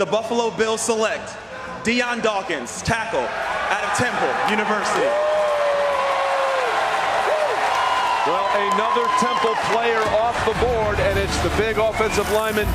the Buffalo Bills select Dion Dawkins, tackle, out of Temple University. Well, another Temple player off the board, and it's the big offensive lineman,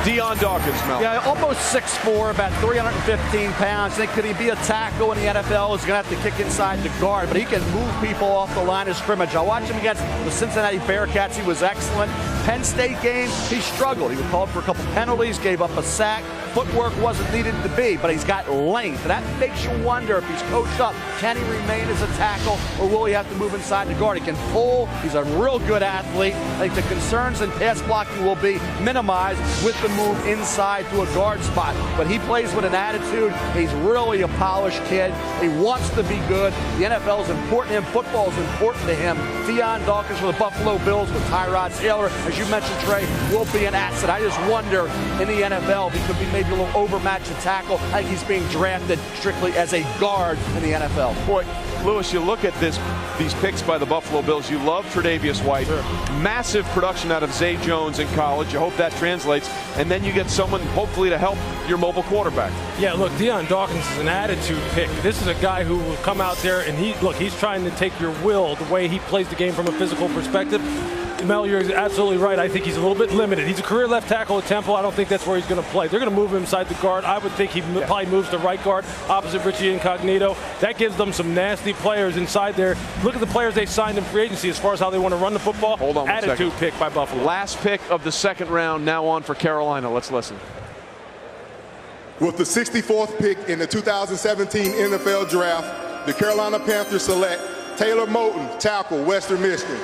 Dion Dawkins, Mel. Yeah, almost 6'4", about 315 pounds. Could he be a tackle in the NFL? He's going to have to kick inside the guard, but he can move people off the line of scrimmage. I watched him against the Cincinnati Bearcats. He was excellent. Penn State game, he struggled. He was called for a couple penalties, gave up a sack. Footwork wasn't needed to be, but he's got length. That makes you wonder if he's coached up. Can he remain as a tackle, or will he have to move inside the guard? He can pull. He's a real good athlete. I think the concerns in pass blocking will be minimized with the move inside to a guard spot. But he plays with an attitude. He's really a polished kid. He wants to be good. The NFL is important to him. Football is important to him. Dion Dawkins for the Buffalo Bills with Tyrod Taylor, as you mentioned, Trey, will be an asset. I just wonder in the NFL if he could be maybe a little overmatched at tackle. I think he's being drafted strictly as a guard in the NFL. Boy, Lewis, you look at these picks by the Buffalo Bills. You love Tre'Davious White. Sure. Massive production out of Zay Jones in college. You hope that translates. And then you get someone, hopefully, to help your mobile quarterback. Yeah, look, Dion Dawkins is an attitude pick. This is a guy who will come out there and he's trying to take your will, the way he plays the game from a physical perspective. Mel, you're absolutely right. I think he's a little bit limited. He's a career left tackle at Temple. I don't think that's where he's going to play. They're going to move him inside the guard. I would think he probably moves to right guard opposite Richie Incognito. That gives them some nasty players inside there. Look at the players they signed in free agency as far as how they want to run the football. Hold on attitude pick by Buffalo. Last pick of the second round, now on for Carolina. Let's listen. With the 64th pick in the 2017 NFL Draft, the Carolina Panthers select Taylor Moton, tackle, Western Michigan.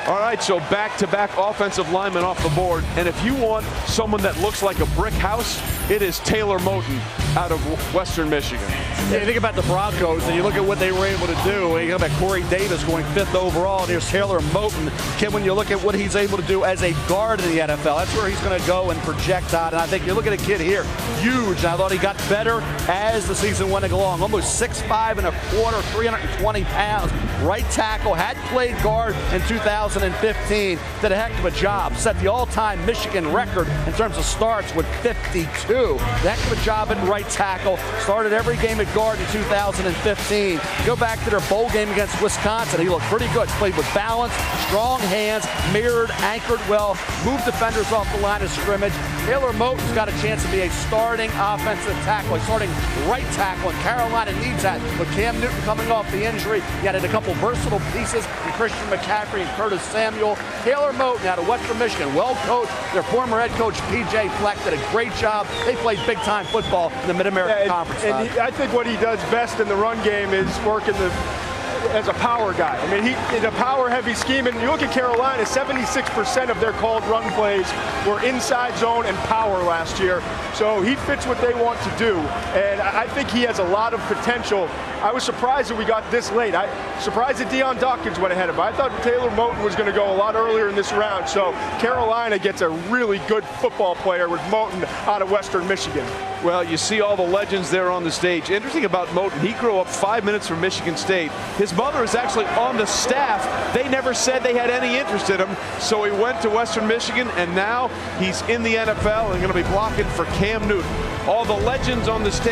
All right, so back-to-back offensive linemen off the board. And if you want someone that looks like a brick house, it is Taylor Moton out of Western Michigan. Yeah, you think about the Broncos and you look at what they were able to do. You think about Corey Davis going 5th overall. There's Taylor Moton. Kid, when you look at what he's able to do as a guard in the NFL, that's where he's going to go and project out. And I think you look at a kid here, huge. And I thought he got better as the season went along. Almost 6'5 and a quarter, 320 pounds. Right tackle, had played guard in 2015. Did a heck of a job. Set the all-time Michigan record in terms of starts with 52. Heck of a job at right tackle. Started every game at guard in 2015. Go back to their bowl game against Wisconsin. He looked pretty good. Played with balance, strong hands, mirrored, anchored well, moved defenders off the line of scrimmage. Taylor Moton's got a chance to be a starting offensive tackle, a starting right tackle, and Carolina needs that. With Cam Newton coming off the injury, he added a couple versatile pieces in Christian McCaffrey and Curtis Samuel. Taylor Moton out of Western Michigan, well coached. Their former head coach, P.J. Fleck, did a great job. They played big-time football in the Mid-American Conference. And I think what he does best in the run game is working as a power guy. I mean, he's a power-heavy scheme, and you look at Carolina, 76% of their called run plays were inside zone and power last year. So he fits what they want to do, and I think he has a lot of potential. I was surprised that we got this late. I surprised that Dion Dawkins went ahead of him. I thought Taylor Moton was going to go a lot earlier in this round. So Carolina gets a really good football player with Moton out of Western Michigan. Well, you see all the legends there on the stage. Interesting about Moton, he grew up 5 minutes from Michigan State. His mother is actually on the staff. They never said they had any interest in him, so he went to Western Michigan, and now he's in the NFL and going to be blocking for Cam Newton. All the legends on the stage.